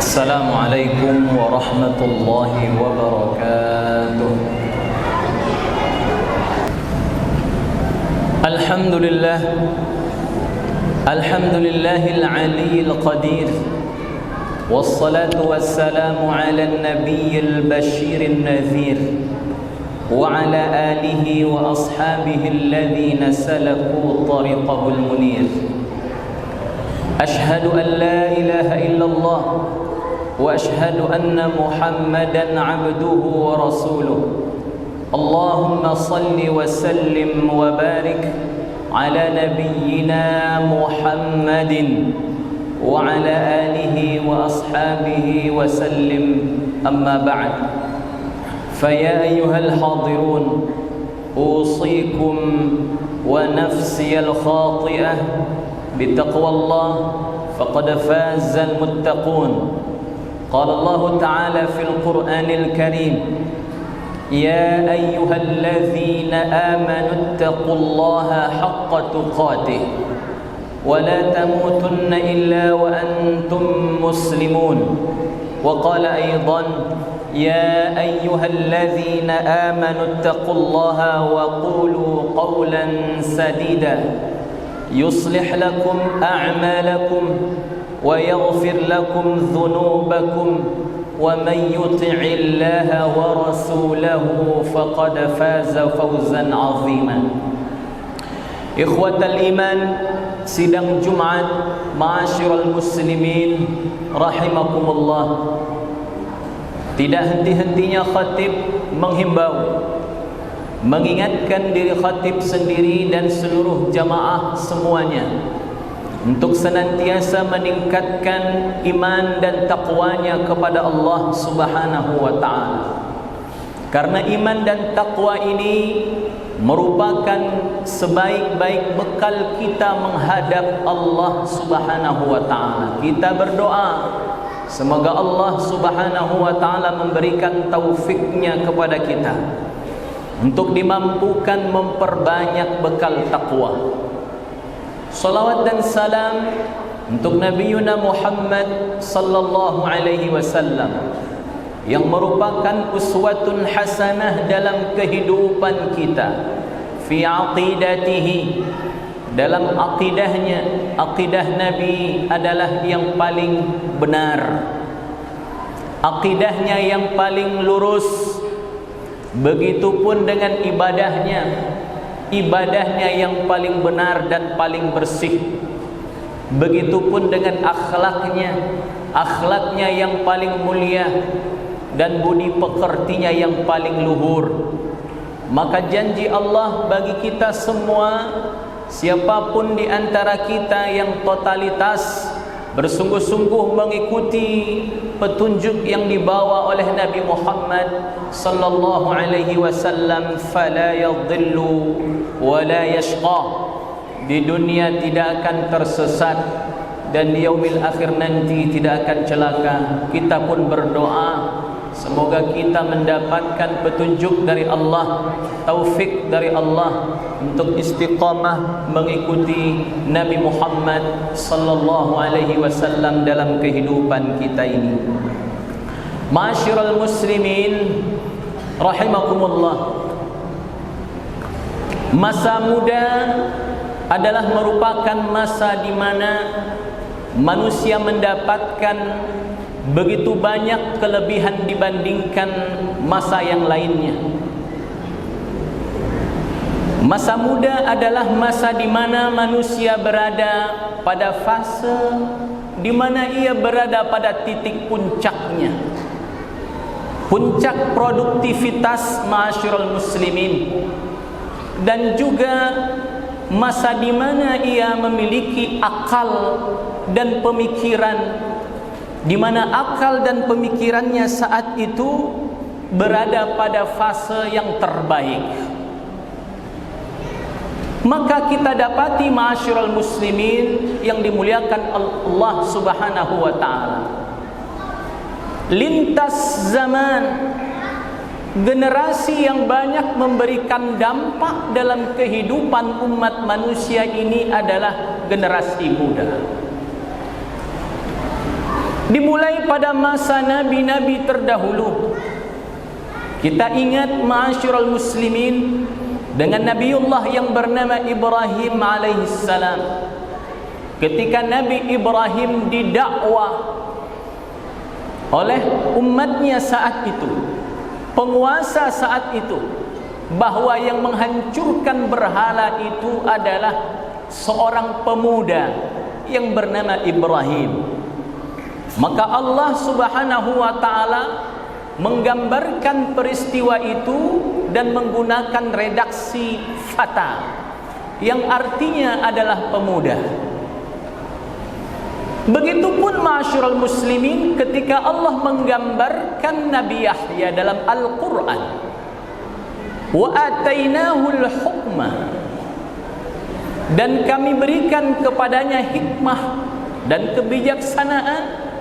Assalamualaikum warahmatullahi wabarakatuh. Alhamdulillah, alhamdulillahil aliyyil qadir, wassalatu wassalamu ala nabiyyil basyirin nadhir, wa ala alihi wa ashabihi alladhina salaku tariqahul munir. Ashhadu an la ilaha illallah wa ashhadu anna Muhammadan abduhu wa rasuluh. Allahumma salli wa sallim wa barik ala nabiyyina Muhammadin wa ala alihi wa ashabihi wa sallim, amma ba'd. Faya ayyuhal hadirun, usikum wa nafsiyal khati'ah بتقوى الله فقد فاز المتقون. قال الله تعالى في القرآن الكريم: يا أيها الذين آمنوا اتقوا الله حق تقاته ولا تموتن إلا وأنتم مسلمون. وقال أيضا: يا أيها الذين آمنوا اتقوا الله وقولوا قولا سديدا يصلح لكم أعمالكم ويغفر لكم ذنوبكم ومن يطع الله ورسوله فقد فاز فوزا عظيما. إخوة الإيمان, sidang Jumat, ma'asyiral muslimin rahimakumullah. Tidak henti-hentinya khatib menghimbau, mengingatkan diri khatib sendiri dan seluruh jamaah semuanya untuk senantiasa meningkatkan iman dan takwanya kepada Allah Subhanahu wa ta'ala. Karena iman dan takwa ini merupakan sebaik-baik bekal kita menghadap Allah Subhanahu wa ta'ala. Kita berdoa semoga Allah Subhanahu wa ta'ala memberikan taufiknya kepada kita untuk dimampukan memperbanyak bekal takwa. Salawat dan salam untuk Nabi Muhammad sallallahu alaihi wasallam yang merupakan uswatun hasanah dalam kehidupan kita, fi aqidatihi, dalam aqidahnya. Aqidah Nabi adalah yang paling benar, aqidahnya yang paling lurus. Begitupun dengan ibadahnya, ibadahnya yang paling benar dan paling bersih. Begitupun dengan akhlaknya, akhlaknya yang paling mulia dan budi pekertinya yang paling luhur. Maka janji Allah bagi kita semua, siapapun di antara kita yang totalitas bersungguh-sungguh mengikuti petunjuk yang dibawa oleh Nabi Muhammad sallallahu alaihi wasallam, fala yadhillu wa la yashqa. Di dunia tidak akan tersesat dan di yaumil akhir nanti tidak akan celaka. Kita pun berdoa semoga kita mendapatkan petunjuk dari Allah, taufik dari Allah untuk istiqamah mengikuti Nabi Muhammad sallallahu alaihi wasallam dalam kehidupan kita ini. Ma'asyiral muslimin rahimakumullah. Masa muda adalah merupakan masa di mana manusia mendapatkan begitu banyak kelebihan dibandingkan masa yang lainnya. Masa muda adalah masa di mana manusia berada pada fase di mana ia berada pada titik puncaknya, puncak produktivitas, ma'asyiral muslimin, dan juga masa di mana ia memiliki akal dan pemikiran, di mana akal dan pemikirannya saat itu berada pada fase yang terbaik. Maka kita dapati, ma'asyiral muslimin yang dimuliakan Allah Subhanahu wa ta'ala, lintas zaman, generasi yang banyak memberikan dampak dalam kehidupan umat manusia ini adalah generasi muda. Dimulai pada masa nabi-nabi terdahulu. Kita ingat ma'asyiral muslimin dengan Nabiullah yang bernama Ibrahim alaihissalam. Ketika Nabi Ibrahim didakwah oleh umatnya saat itu, penguasa saat itu, bahwa yang menghancurkan berhala itu adalah seorang pemuda yang bernama Ibrahim. Maka Allah Subhanahu wa ta'ala menggambarkan peristiwa itu dan menggunakan redaksi fata yang artinya adalah pemuda. Begitupun ma'asyiral muslimin ketika Allah menggambarkan Nabi Yahya dalam Al-Quran, wa atainahul hukma, dan kami berikan kepadanya hikmah dan kebijaksanaan.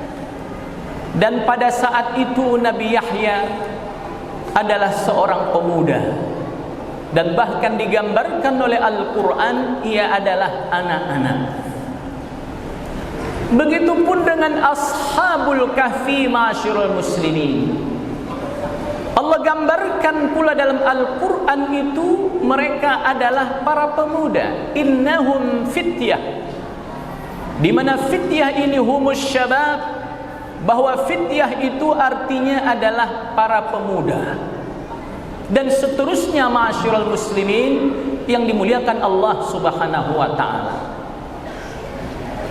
Dan pada saat itu Nabi Yahya adalah seorang pemuda, dan bahkan digambarkan oleh Al-Quran ia adalah anak-anak. Begitupun dengan Ashabul Kahfi ma'asyiral muslimin. Allah gambarkan pula dalam Al-Quran itu mereka adalah para pemuda. Innahum fityah, di mana fityah ini humus syabab, bahwa fityah itu artinya adalah para pemuda. Dan seterusnya ma'asyiral muslimin yang dimuliakan Allah Subhanahu wa ta'ala.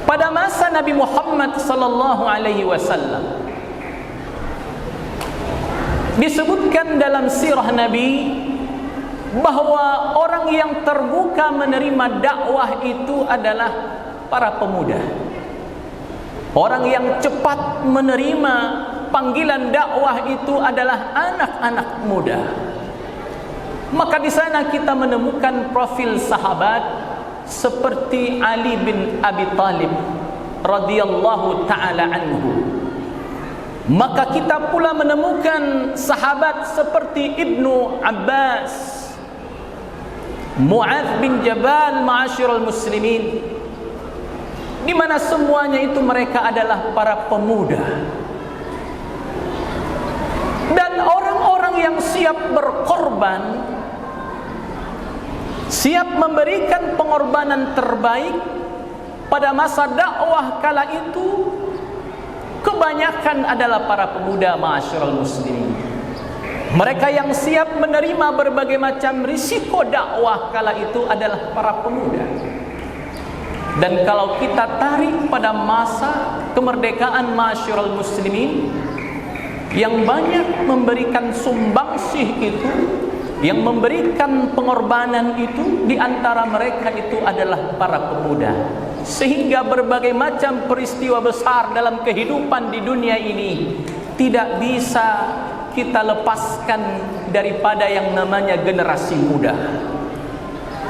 Pada masa Nabi Muhammad sallallahu alaihi wasallam disebutkan dalam sirah Nabi bahwa orang yang terbuka menerima dakwah itu adalah para pemuda. Orang yang cepat menerima panggilan dakwah itu adalah anak-anak muda. Maka di sana kita menemukan profil sahabat seperti Ali bin Abi Thalib radhiyallahu taala anhu. Maka kita pula menemukan sahabat seperti Ibnu Abbas, Mu'adz bin Jabal ma'asyiral muslimin, di mana semuanya itu mereka adalah para pemuda. Dan orang-orang yang siap berkorban, siap memberikan pengorbanan terbaik pada masa dakwah kala itu, kebanyakan adalah para pemuda ma'asyiral muslimin. Mereka yang siap menerima berbagai macam risiko dakwah kala itu adalah para pemuda. Dan kalau kita tarik pada masa kemerdekaan ma'asyiral muslimin, yang banyak memberikan sumbangsih itu, yang memberikan pengorbanan itu, di antara mereka itu adalah para pemuda. Sehingga berbagai macam peristiwa besar dalam kehidupan di dunia ini tidak bisa kita lepaskan daripada yang namanya generasi muda.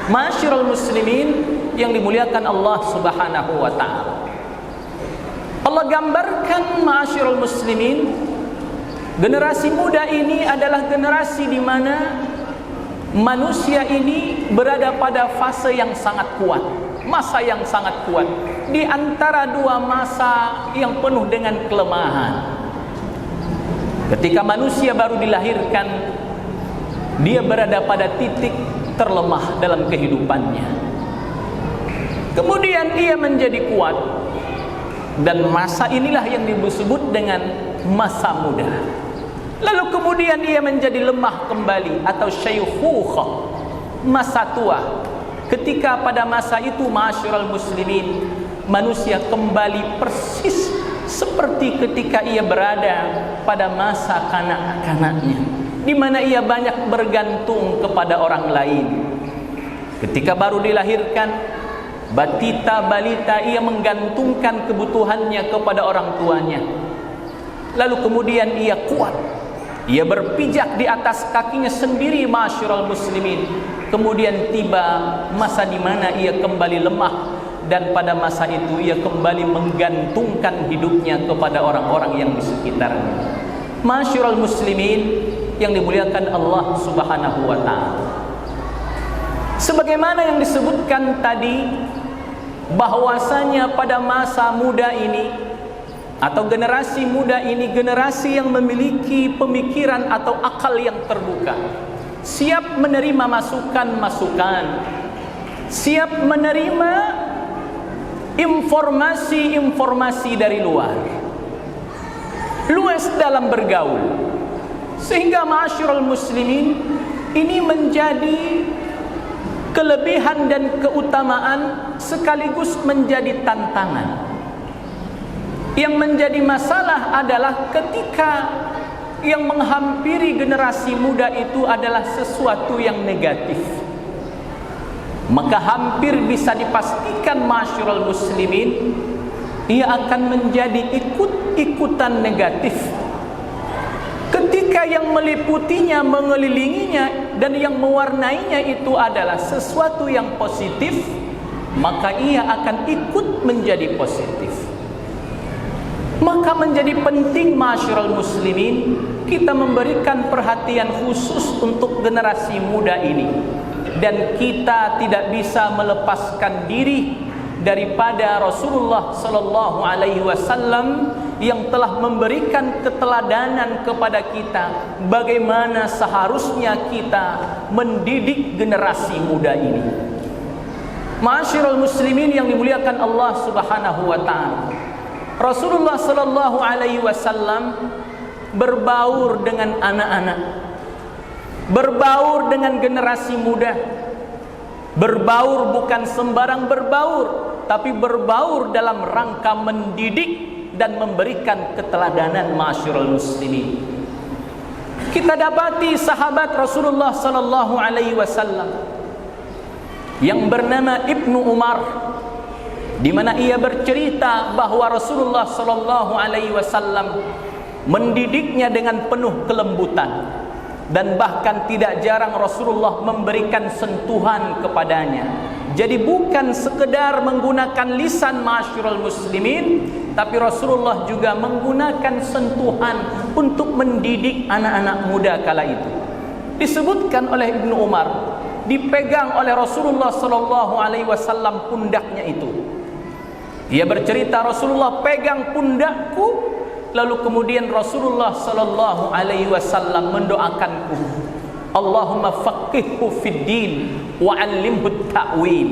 Ma'asyiral muslimin yang dimuliakan Allah Subhanahu wa ta'ala, Allah gambarkan ma'asyiral muslimin, generasi muda ini adalah generasi di mana manusia ini berada pada fase yang sangat kuat, masa yang sangat kuat, di antara dua masa yang penuh dengan kelemahan. Ketika manusia baru dilahirkan, dia berada pada titik terlemah dalam kehidupannya. Kemudian ia menjadi kuat, dan masa inilah yang disebut dengan masa muda. Lalu kemudian ia menjadi lemah kembali atau syaikhukah, masa tua. Ketika pada masa itu ma'asyiral muslimin, manusia kembali persis seperti ketika ia berada pada masa kanak-kanaknya, di mana ia banyak bergantung kepada orang lain. Ketika baru dilahirkan, batita balita, ia menggantungkan kebutuhannya kepada orang tuanya. Lalu kemudian ia kuat, ia berpijak di atas kakinya sendiri ma'asyiral muslimin. Kemudian tiba masa di mana ia kembali lemah, dan pada masa itu ia kembali menggantungkan hidupnya kepada orang-orang yang di sekitarnya. Ma'asyiral muslimin yang dimuliakan Allah Subhanahu wa ta'ala, sebagaimana yang disebutkan tadi, bahwasanya pada masa muda ini atau generasi muda ini generasi yang memiliki pemikiran atau akal yang terbuka, siap menerima masukan-masukan, siap menerima informasi-informasi dari luar, luas dalam bergaul, sehingga ma'asyiral muslimin ini menjadi kelebihan dan keutamaan sekaligus menjadi tantangan. Yang menjadi masalah adalah ketika yang menghampiri generasi muda itu adalah sesuatu yang negatif, maka hampir bisa dipastikan ma'asyiral muslimin ia akan menjadi ikut-ikutan negatif. Ketika yang meliputinya, mengelilinginya, dan yang mewarnainya itu adalah sesuatu yang positif, maka ia akan ikut menjadi positif. Maka menjadi penting ma'asyiral muslimin kita memberikan perhatian khusus untuk generasi muda ini, dan kita tidak bisa melepaskan diri daripada Rasulullah sallallahu alaihi wasallam yang telah memberikan keteladanan kepada kita bagaimana seharusnya kita mendidik generasi muda ini. Ma'asyiral muslimin yang dimuliakan Allah Subhanahu wa taala, Rasulullah sallallahu alaihi wasallam berbaur dengan anak-anak, berbaur dengan generasi muda. Berbaur bukan sembarang berbaur, tapi berbaur dalam rangka mendidik dan memberikan keteladanan ma'asyiral muslimin. Kita dapati sahabat Rasulullah sallallahu alaihi wasallam yang bernama Ibnu Umar, di mana ia bercerita bahwa Rasulullah sallallahu alaihi wasallam mendidiknya dengan penuh kelembutan, dan bahkan tidak jarang Rasulullah memberikan sentuhan kepadanya. Jadi bukan sekedar menggunakan lisan ma'asyiral muslimin, tapi Rasulullah juga menggunakan sentuhan untuk mendidik anak-anak muda kala itu. Disebutkan oleh Ibnu Umar, dipegang oleh Rasulullah sallallahu alaihi wasallam pundaknya itu. Dia bercerita, Rasulullah pegang pundakku, lalu kemudian Rasulullah sallallahu alaihi wasallam mendoakanku, Allahumma faqihhu fid din wa 'allimhu ta'wil.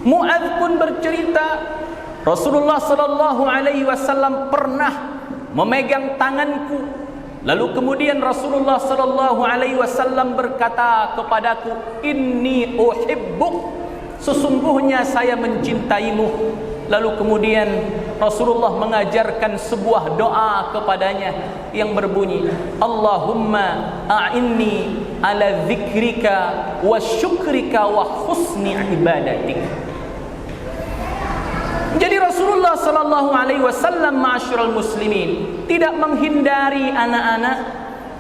Mu'adz pun bercerita, Rasulullah sallallahu alaihi wasallam pernah memegang tanganku, lalu kemudian Rasulullah sallallahu alaihi wasallam berkata kepadaku, inni uhibbuk, sesungguhnya saya mencintaimu. Lalu kemudian Rasulullah mengajarkan sebuah doa kepadanya yang berbunyi, Allahumma a'inni ala dzikrika wa syukrika wa husni ibadatik. Jadi Rasulullah sallallahu alaihi wasallam ma'asyiral muslimin tidak menghindari anak-anak,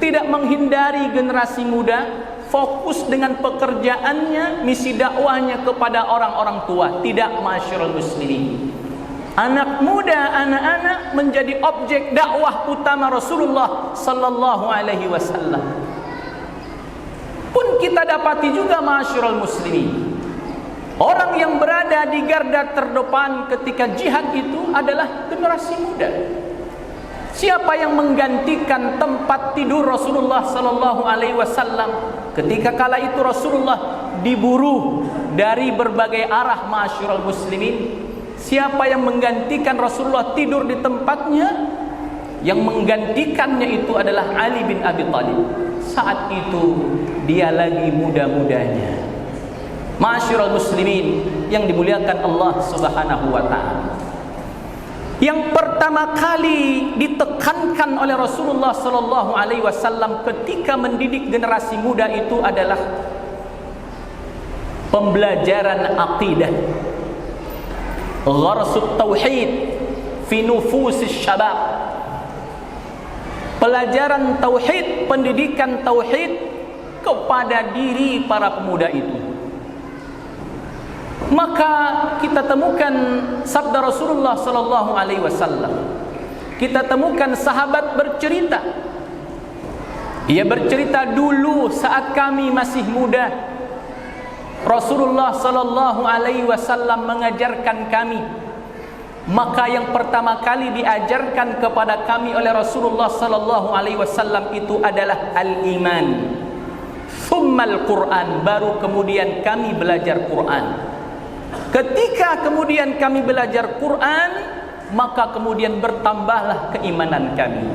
tidak menghindari generasi muda, fokus dengan pekerjaannya, misi dakwahnya kepada orang-orang tua. Tidak, ma'asyiral muslimin, anak muda, anak-anak menjadi objek dakwah utama Rasulullah sallallahu alaihi wasallam. Pun kita dapati juga ma'asyiral muslimin, orang yang berada di garda terdepan ketika jihad itu adalah generasi muda. Siapa yang menggantikan tempat tidur Rasulullah sallallahu alaihi wasallam ketika kala itu Rasulullah diburu dari berbagai arah ma'asyiral muslimin? Siapa yang menggantikan Rasulullah tidur di tempatnya? Yang menggantikannya itu adalah Ali bin Abi Thalib. Saat itu dia lagi muda-mudanya. Ma'asyiral muslimin yang dimuliakan Allah Subhanahu wa taala, yang pertama kali ditekankan oleh Rasulullah sallallahu alaihi wasallam ketika mendidik generasi muda itu adalah pembelajaran akidah, gharsut tauhid fi nufusis syabab. Pelajaran tauhid, pendidikan tauhid kepada diri para pemuda itu. Maka kita temukan sabda Rasulullah sallallahu alaihi wasallam. Kita temukan sahabat bercerita. Ia bercerita, dulu saat kami masih muda, Rasulullah sallallahu alaihi wasallam mengajarkan kami maka yang pertama kali diajarkan kepada kami oleh Rasulullah sallallahu alaihi wasallam itu adalah al-iman. Tsummal Quran, baru kemudian kami belajar Quran. Ketika kemudian kami belajar Quran, maka kemudian bertambahlah keimanan kami.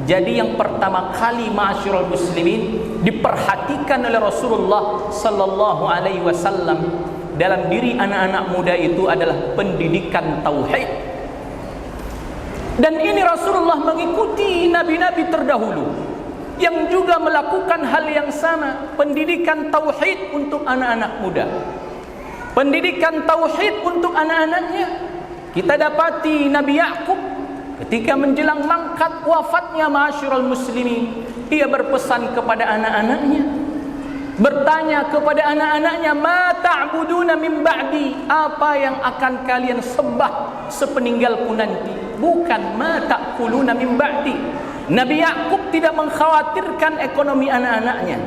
Jadi yang pertama kali ma'asyiral muslimin diperhatikan oleh Rasulullah sallallahu alaihi wasallam dalam diri anak-anak muda itu adalah pendidikan tauhid. Dan ini Rasulullah mengikuti nabi-nabi terdahulu yang juga melakukan hal yang sama, pendidikan tauhid untuk anak-anak muda. Pendidikan tauhid untuk anak-anaknya. Kita dapati Nabi Yakub ketika menjelang mangkat wafatnya ma'asyiral muslimin, ia berpesan kepada anak-anaknya, bertanya kepada anak-anaknya, ma ta'buduna min ba'di, apa yang akan kalian sembah sepeninggalku nanti, bukan ma ta'kuluna min ba'di. Nabi Yakub tidak mengkhawatirkan ekonomi anak-anaknya,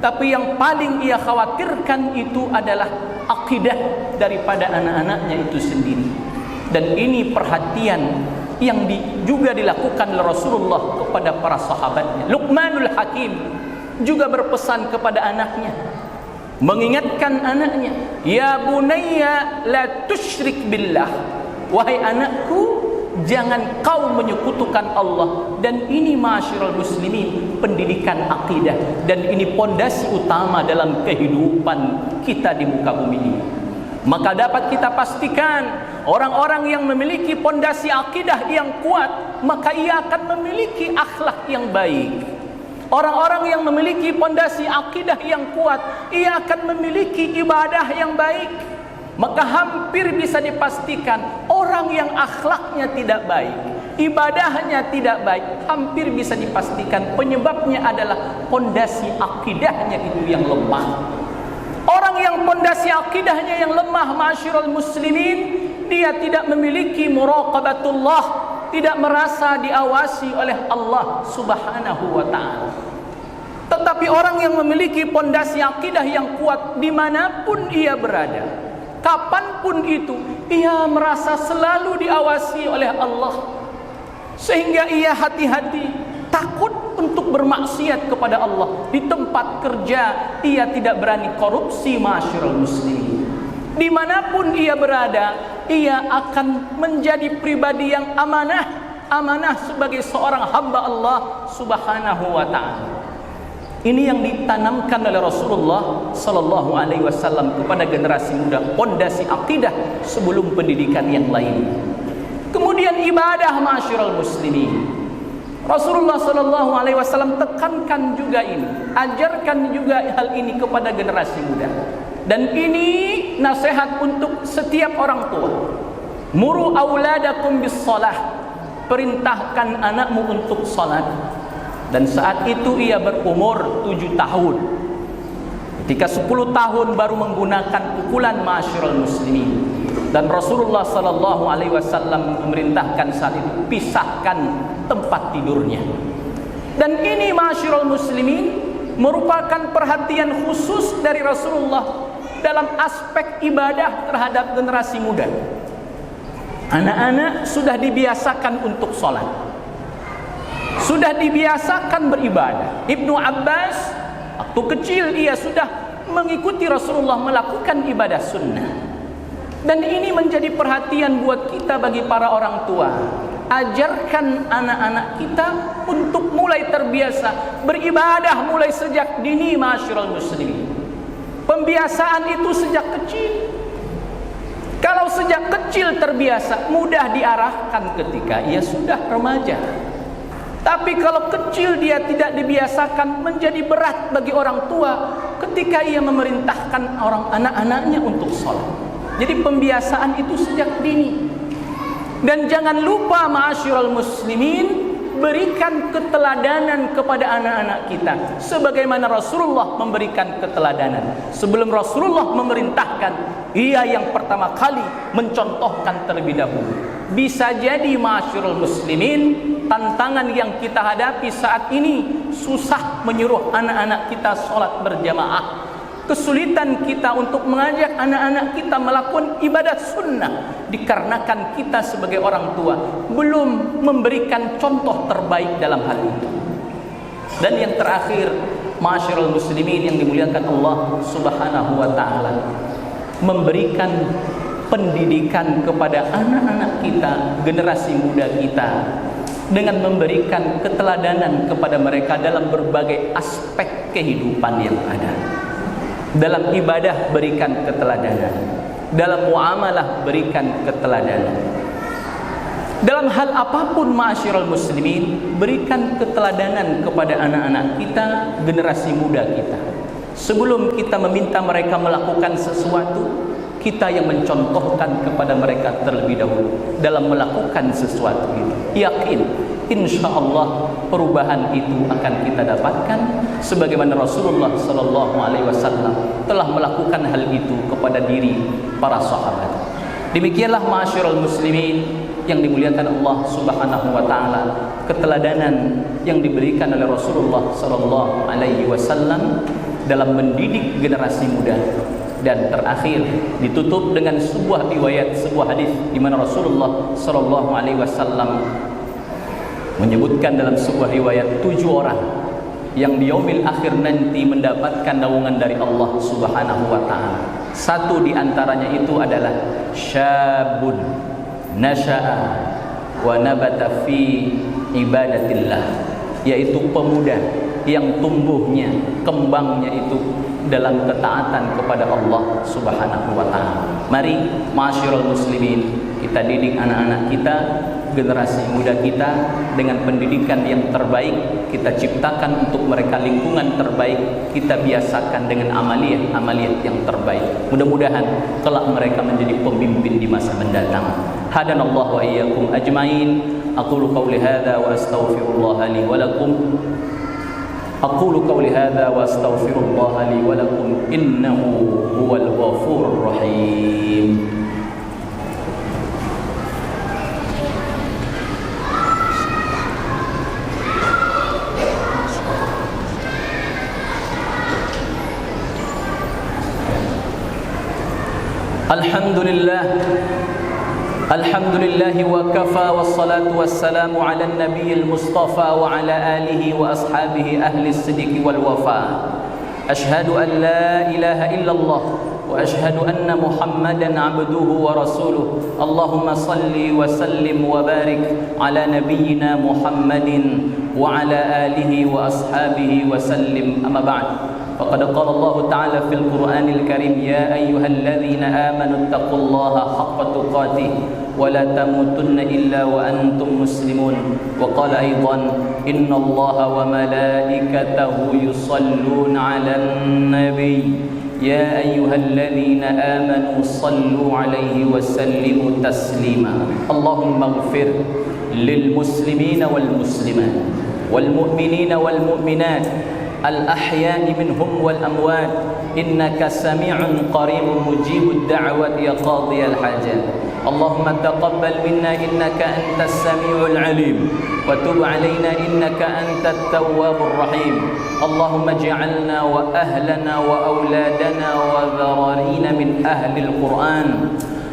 tapi yang paling ia khawatirkan itu adalah akidah daripada anak-anaknya itu sendiri. Dan ini perhatian yang juga dilakukan oleh Rasulullah kepada para sahabatnya. Luqmanul Hakim juga berpesan kepada anaknya, mengingatkan anaknya, ya bunayya la tusyrik billah, wahai anakku, jangan kau menyekutukan Allah. Dan ini ma'asyiral muslimin, pendidikan akidah, dan ini pondasi utama dalam kehidupan kita di muka bumi ini. Maka dapat kita pastikan orang-orang yang memiliki pondasi akidah yang kuat, maka ia akan memiliki akhlak yang baik. Orang-orang yang memiliki pondasi akidah yang kuat, ia akan memiliki ibadah yang baik. Maka hampir bisa dipastikan orang yang akhlaknya tidak baik, ibadahnya tidak baik, hampir bisa dipastikan penyebabnya adalah pondasi akidahnya itu yang lemah. Orang yang pondasi akidahnya yang lemah, ma'asyiral muslimin, dia tidak memiliki muraqabatullah, tidak merasa diawasi oleh Allah Subhanahu wa ta'ala. Tetapi orang yang memiliki pondasi akidah yang kuat, dimanapun ia berada, kapanpun itu, ia merasa selalu diawasi oleh Allah, sehingga ia hati-hati, takut untuk bermaksiat kepada Allah. Di tempat kerja ia tidak berani korupsi, ma'asyiral muslimin. Dimanapun ia berada, ia akan menjadi pribadi yang amanah sebagai seorang hamba Allah Subhanahu wa ta'ala. Ini yang ditanamkan oleh Rasulullah sallallahu alaihi wasallam kepada generasi muda, pondasi akidah sebelum pendidikan yang lain. Kemudian ibadah, ma'asyiral muslimin. Rasulullah sallallahu alaihi wasallam tekankan juga ini, ajarkan juga hal ini kepada generasi muda. Dan ini nasihat untuk setiap orang tua. Muru auladakum bis shalah, perintahkan anakmu untuk salat. Dan saat itu ia berumur 7 tahun. Ketika 10 tahun baru menggunakan pukulan, ma'asyiral muslimin. Dan Rasulullah sallallahu alaihi wasallam memerintahkan saat itu pisahkan tempat tidurnya. Dan ini, ma'asyiral muslimin, merupakan perhatian khusus dari Rasulullah dalam aspek ibadah terhadap generasi muda. Anak-anak sudah dibiasakan untuk sholat, sudah dibiasakan beribadah. Ibnu Abbas waktu kecil ia sudah mengikuti Rasulullah melakukan ibadah sunnah. Dan ini menjadi perhatian buat kita bagi para orang tua. Ajarkan anak-anak kita untuk mulai terbiasa beribadah mulai sejak dini, ma'asyiral muslimin. Pembiasaan itu sejak kecil. Kalau sejak kecil terbiasa, mudah diarahkan ketika ia sudah remaja. Tapi kalau kecil dia tidak dibiasakan, menjadi berat bagi orang tua ketika ia memerintahkan anak-anaknya untuk sholat. Jadi pembiasaan itu sejak dini. Dan jangan lupa, ma'asyiral muslimin, berikan keteladanan kepada anak-anak kita sebagaimana Rasulullah memberikan keteladanan. Sebelum Rasulullah memerintahkan, ia yang pertama kali mencontohkan terlebih dahulu. Bisa jadi, ma'asyiral muslimin, tantangan yang kita hadapi saat ini susah menyuruh anak-anak kita sholat berjamaah. kesulitan kita untuk mengajak anak-anak kita melakukan ibadah sunnah dikarenakan kita sebagai orang tua belum memberikan contoh terbaik dalam hal itu. Dan yang terakhir, ma'asyiral muslimin yang dimuliakan Allah Subhanahu wa taala, memberikan pendidikan kepada anak-anak kita, generasi muda kita, dengan memberikan keteladanan kepada mereka dalam berbagai aspek kehidupan yang ada. Dalam ibadah berikan keteladanan, dalam muamalah berikan keteladanan, dalam hal apapun ma'asyiral muslimin berikan keteladanan kepada anak-anak kita, generasi muda kita. Sebelum kita meminta mereka melakukan sesuatu, kita yang mencontohkan kepada mereka terlebih dahulu dalam melakukan sesuatu itu. Yakin insyaallah perubahan itu akan kita dapatkan sebagaimana Rasulullah sallallahu alaihi wasallam telah melakukan hal itu kepada diri para sahabat. Demikianlah ma'asyiral muslimin yang dimuliakan Allah Subhanahu wa taala, keteladanan yang diberikan oleh Rasulullah sallallahu alaihi wasallam dalam mendidik generasi muda. Dan terakhir ditutup dengan sebuah riwayat, sebuah hadis di mana Rasulullah sallallahu alaihi wasallam menyebutkan dalam sebuah riwayat 7 orang yang di yaumil akhir nanti mendapatkan naungan dari Allah Subhanahu wa taala. Satu di antaranya itu adalah syabun nasha'a wa nabata fi ibadatillah, yaitu pemuda yang tumbuhnya, kembangnya itu dalam ketaatan kepada Allah Subhanahu wa taala. Mari ma'asyiral muslimin, kita didik anak-anak kita, generasi muda kita dengan pendidikan yang terbaik. Kita ciptakan untuk mereka lingkungan terbaik, kita biasakan dengan amaliyah yang terbaik. Mudah-mudahan kelak mereka menjadi pemimpin di masa mendatang. Hadanallahu wa iyyakum ajmain. Aqulu qawli hadza wa astaghfirullah li wa lakum. أقول قولي هذا وأستغفر الله لي ولكم إنه هو الغفور الرحيم. الحمد لله الحمد لله وكفى والصلاة والسلام على النبي المصطفى وعلى آله وأصحابه أهل الصدق والوفاء. أشهد أن لا إله إلا الله وأشهد أن محمدا عبده ورسوله. اللهم صل وسلم وبارك على نبينا محمد وعلى آله وأصحابه وسلم. أما بعد، فقد قال الله تعالى في القرآن الكريم: يا أيها الذين آمنوا اتقوا الله حق تقاته ولا تموتن إلا وأنتم مسلمون. وقال أيضا: إن الله وملائكته يصلون على النبي يا أيها الذين آمنوا صلوا عليه وسلموا تسليما. اللهم اغفر للمسلمين والمسلمات والمؤمنين والمؤمنات الأحياء منهم والأموات إنك سميع قريب مجيب الدعوات يا قاضي الحاجات. اللهم تقبل منا إنك أنت السميع العليم وتب علينا إنك أنت التواب الرحيم. اللهم اجعلنا وأهلنا وأولادنا وذرارينا من أهل القرآن.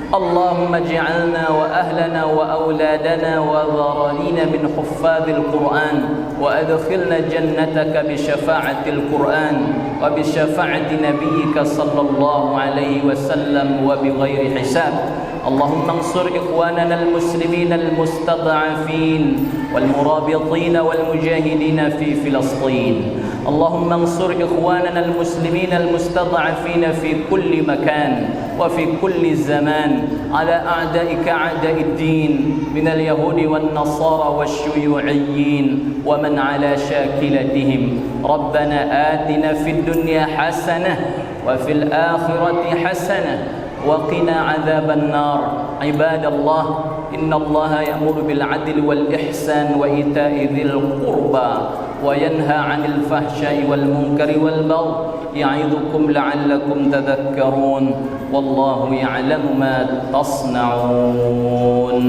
اللهم اجعلنا وأهلنا وأولادنا وذرارينا من حفاظ القرآن، وأدخلنا جنتك بشفاعة القرآن وبشفاعة نبيك صلى الله عليه وسلم وبغير حساب. اللهم انصر إخواننا المسلمين المستضعفين والمرابطين والمجاهدين في فلسطين. اللهم انصر إخواننا المسلمين المستضعفين في كل مكان وفي كل زمان على أعدائك أعداء الدين من اليهود والنصارى والشيوعيين ومن على شاكلتهم. ربنا آتنا في الدنيا حسنة وفي الآخرة حسنة وقنا عذاب النار. عباد الله، إن الله يأمر بالعدل والإحسان وإيتاء ذي القربى وينهى عن الفحشاء والمنكر والبغي يعظكم لعلكم تذكرون. والله يعلم ما تصنعون.